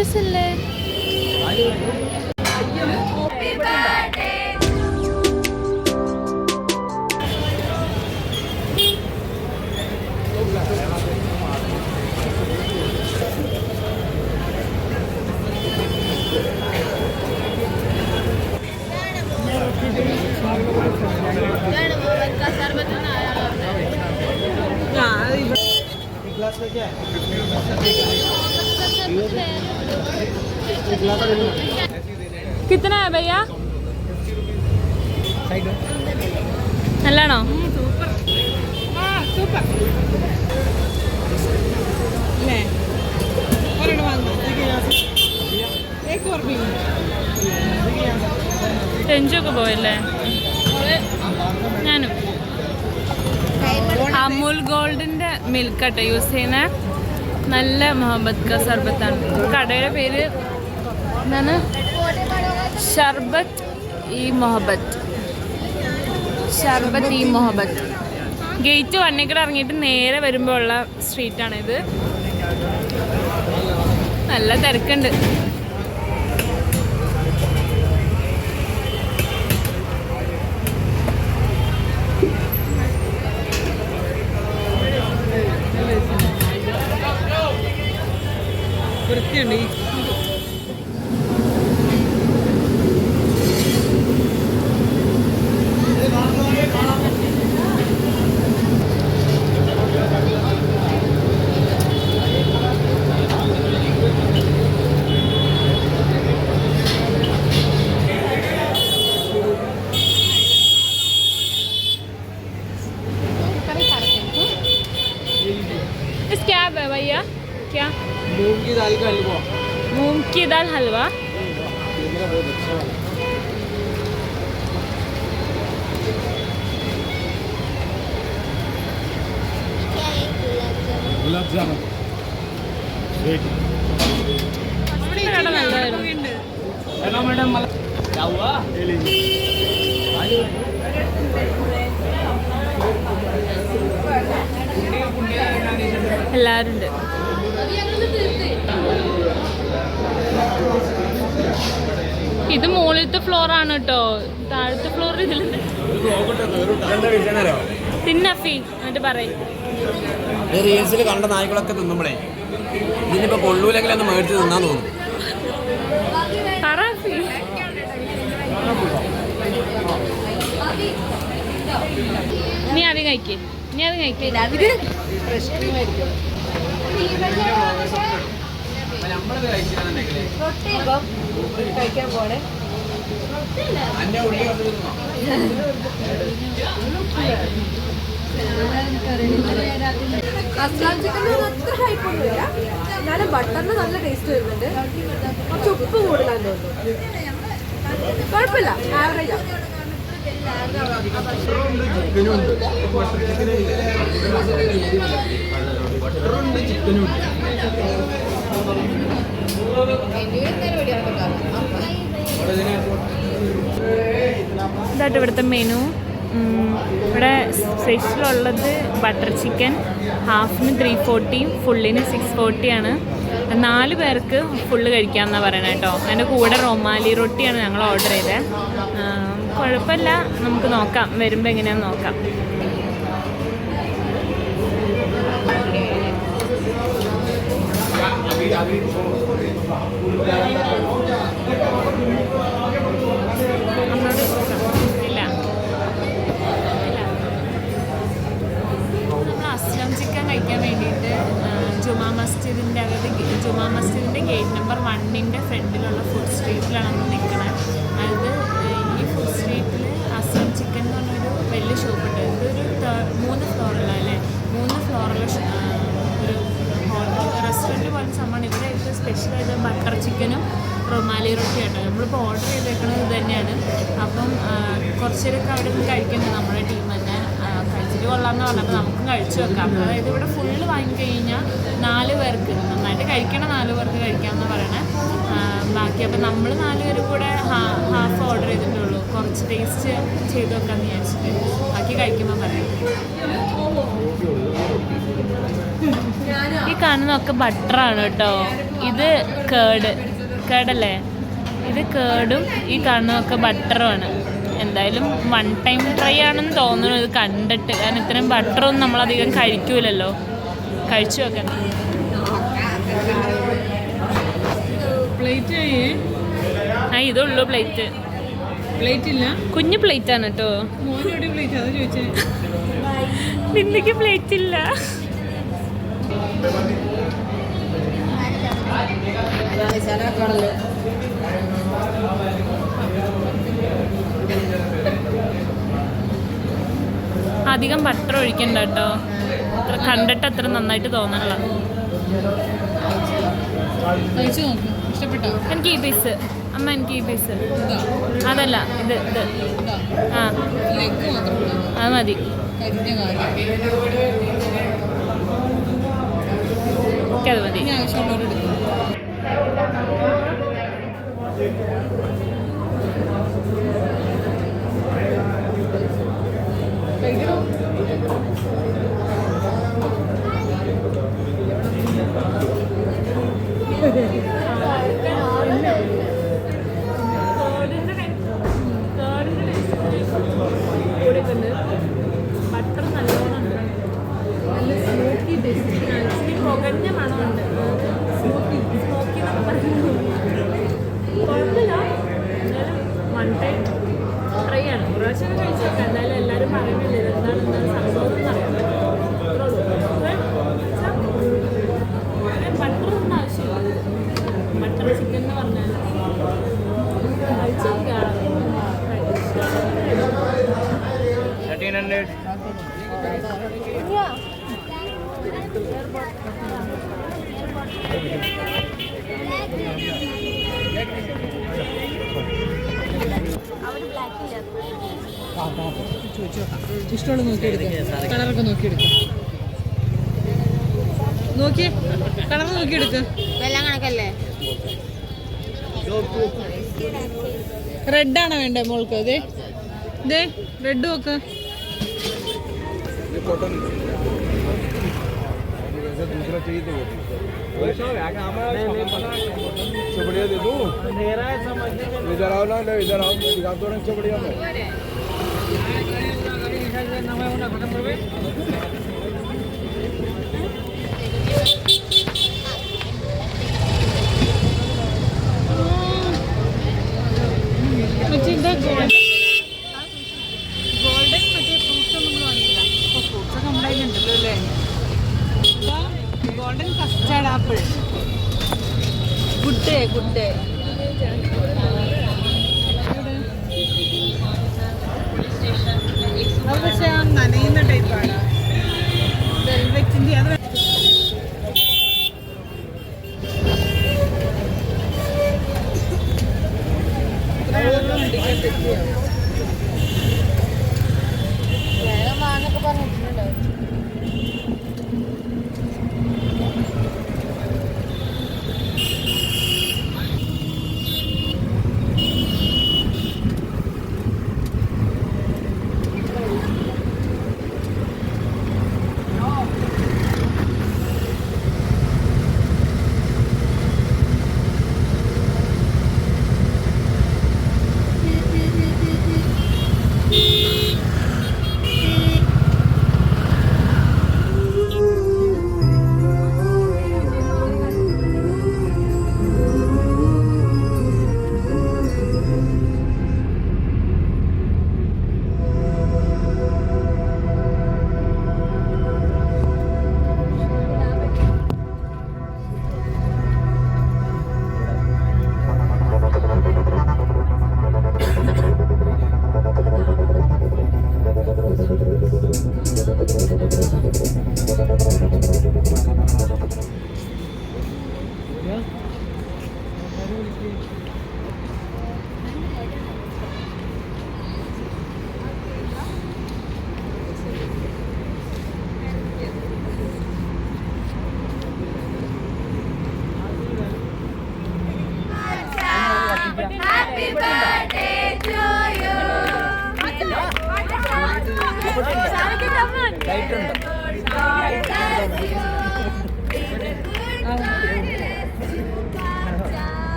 രസല്ലേ? कितना है भैया? नल्लानो सूपर ले एक और भी ടെഞ്ചൊക്കെ പോയല്ലേ? ഞാനും അമൂൽ ഗോൾഡിൻ്റെ മിൽക്കാട്ടോ യൂസ് ചെയ്യുന്ന. നല്ല മുഹബത്ത് ക സർബത്താണ്. കടയുടെ പേര് എന്താണ്? ഷർബത്ത് ഇ മുഹബത്ത്. ഷർബത്ത് ഇ മുഹബത്ത്. ഗേറ്റ് 1 ഇറങ്ങിയിട്ട് നേരെ വരുമ്പോൾ ഉള്ള സ്ട്രീറ്റാണിത്. നല്ല തിരക്കുണ്ട്. വൃത്തിയുണ്ട്. क्या है भैया? क्या? मूंग की दाल का हलवा. मूंग की दाल हलवा. मेरा बहुत अच्छा है. Gulab jamun. Sweet. Hello madam. क्या हुआ? എല്ലാവരും ഉണ്ട്. ഇത് മുകളിലത്തെ ഫ്ലോറാണ് കേട്ടോ. താഴത്തെ ഫ്ലോർ ഇതിലുണ്ട്. തിന്നഫി എന്നിട്ട് പറയും. റീൽസിൽ കണ്ട നായ്ക്കളൊക്കെ തിന്നുമ്പോഴേ ഇതിനിപ്പോ കൊള്ളൂലെങ്കിൽ ഒന്ന് മേടിച്ച് തിന്നാൻ തോന്നും. നീ ആദ്യം കഴിക്കേ. നീ ആദ്യം കഴിക്കേ. കഴിക്കാൻ പോണേ. അസ്ലാം ചിക്കന് അത്ര ഹൈപ്പൊന്നുമില്ല. എന്നാലും ബട്ടറിന് നല്ല ടേസ്റ്റ് വരുന്നുണ്ട്. കുറച്ച് ഉപ്പ് കൂടുതലാന്ന് തോന്നുന്നു. കുഴപ്പമില്ല, ആവറേജാണ്. ഇതായിട്ട് ഇവിടുത്തെ മെനു. ഇവിടെ സ്പെഷ്യലുള്ളത് ബട്ടർ ചിക്കൻ. ഹാഫിന് 340, ഫുള്ളിന് 640 4 പേർക്ക് ഫുള്ള് കഴിക്കാമെന്നാണ് പറയണത് കേട്ടോ. അതിൻ്റെ കൂടെ റൊമാലി റൊട്ടിയാണ് ഞങ്ങൾ ഓർഡർ ചെയ്തത്. കുഴപ്പമില്ല, നമുക്ക് നോക്കാം, വരുമ്പോൾ എങ്ങനെയാണെന്ന് നോക്കാം. ഇല്ല, നമ്മൾ അസ്ലം ചിക്കൻ കഴിക്കാൻ വേണ്ടിയിട്ട് ജുമാ മസ്ജിദിൻ്റെ ഗേറ്റ് നമ്പർ 1 ഫ്രണ്ടിലുള്ള ഫുഡ് സ്ട്രീറ്റിലാണ് നമ്മൾ നിൽക്കുന്നത്. അതായത് ഈ ഫുഡ് സ്ട്രീറ്റിൽ അസ്ലം ചിക്കൻ എന്ന് പറഞ്ഞൊരു വലിയ ഷോപ്പുണ്ട്. ഇതൊരു 3 ഫ്ലോറുള്ള അല്ലേ, 3 ഫ്ലോറുള്ള ഒരു ഹോട്ടൽ റെസ്റ്റോറൻറ്റ് പോലെ സംഭവമാണ്. ഇവിടെ ഏറ്റവും സ്പെഷ്യലായിട്ട് ബട്ടർ ചിക്കനും റൊമാലി റൊട്ടിയാണ്. നമ്മളിപ്പോൾ ഓർഡർ ചെയ്തേക്കുന്നത് ഇത് തന്നെയാണ്. അപ്പം കുറച്ചേരൊക്കെ അവിടെ നിന്ന് കഴിക്കുന്നുണ്ട്. നമ്മുടെ ടീം തന്നെ കഴിച്ചിട്ട് കൊള്ളാമെന്ന് പറഞ്ഞപ്പോൾ നമുക്കും കഴിച്ചു വെക്കാം. അതായത് ഇവിടെ ഫുള്ള് വാങ്ങിക്കഴിഞ്ഞാൽ 4 പേർക്ക് നന്നായിട്ട് കഴിക്കണം, 4 പേർക്ക് കഴിക്കാമെന്ന് പറയണേ. ബാക്കി അപ്പം നമ്മൾ 4 പേരും കൂടെ ഹാഫ് ഓർഡർ ചെയ്തിട്ടുള്ളൂ. കുറച്ച് ടേസ്റ്റ് ചെയ്ത് വെക്കാമെന്ന് വിചാരിച്ചിട്ട് ബാക്കി കഴിക്കുമ്പോൾ പറയാം. ഈ കാണുന്നതൊക്കെ ബട്ടറാണ് കേട്ടോ. ഇത് കേടല്ലേ, ഇത് കേടും ഈ കാണുന്നതൊക്കെ ബട്ടറുമാണ്. എന്തായാലും 1 ടൈം ട്രൈ ആണെന്ന് തോന്നുന്നു ഇത് കണ്ടിട്ട്. കാരണം ഇത്രയും ബട്ടറൊന്നും നമ്മളധികം കഴിക്കൂലല്ലോ. കഴിച്ചു നോക്കണം. ഇതുള്ളൂ പ്ലേറ്റ്. ഇല്ല, കുഞ്ഞു പ്ലേറ്റ് ആണ് കേട്ടോ. പ്ലേറ്റ് അതാ ചോദിച്ചേ. നിന്നക്ക് പ്ലേറ്റ് ഇല്ല. അധികം ബട്ടർ ഒഴിക്കണ്ട കേട്ടോ. കണ്ടിട്ട് അത്ര നന്നായിട്ട് തോന്നണില്ല. കഴിച്ചു നോക്ക്, ഇഷ്ടപ്പെട്ടോ? എനിക്ക് ഈ പീസ് അമ്മ, എനിക്ക് ഈ പീസ് അതല്ല, ഇത് ആ അത് മതി. എനിക്കത് മതി. ബട്ടർ നല്ലോണം ഉണ്ട്. നല്ല സ്മോക്കി ടേസ്റ്റ്, ഇച്ചിരി പുകഞ്ഞ മണമുണ്ട്. സ്മോക്കി എന്നൊക്കെ പറയുന്നത് കുഴപ്പമില്ല. എന്നാലും 1 ടൈം ട്രൈ ആണ്. ഒരു പ്രാവശ്യം കഴിച്ചു നോക്കാം. എന്തായാലും എല്ലാവരും പറയുന്നില്ല എന്താണ് സംഭവം എന്നറിയാം. ബട്ടറൊന്നും ആവശ്യമില്ല. ബട്ടർ ചിക്കൻ എന്ന് പറഞ്ഞാൽ കഴിച്ചു നോക്കാം. 1300. ഇഷ്ടമുള്ള നോക്കിയെടുക്ക, കളറൊക്കെ നോക്കിയെടുക്ക. നോക്കിയേ, കളർ നോക്കിയെടുക്ക. എല്ലാം കണക്കല്ലേ? റെഡാണോ വേണ്ടേ മോൾക്ക്? അതെ, ഇതേ റെഡ് നോക്ക്. दूसरा चाहिए तो बढ़िया दे दूँ। इधर आओ ना, इधर आओ, दिखा दो ना बढ़िया में। ഗോൾഡൻ മറ്റേ ഫ്രൂട്ട്സ് ഒന്നും വാങ്ങിയില്ല. അപ്പോൾ ഫ്രൂട്ട്സ് ഒക്കെ ഉണ്ടായിട്ടുണ്ടല്ലോ അല്ലേ? Golden custard apple. Good day, good day. അത് പക്ഷേ ആ നനയുന്ന ടൈപ്പാണ്. വെൽവെറ്റിൻ്റെ അത് വേഗം വാങ്ങൊക്കെ പറഞ്ഞിട്ടുണ്ടോ?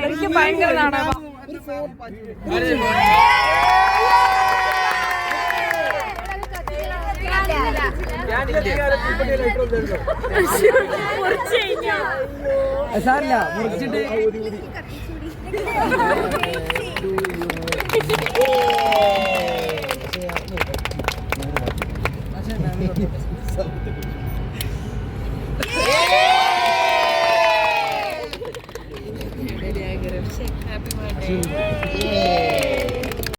എനിക്ക് ഭയങ്കര നാണോ സാറില്ല മുറിച്ചിട്ട്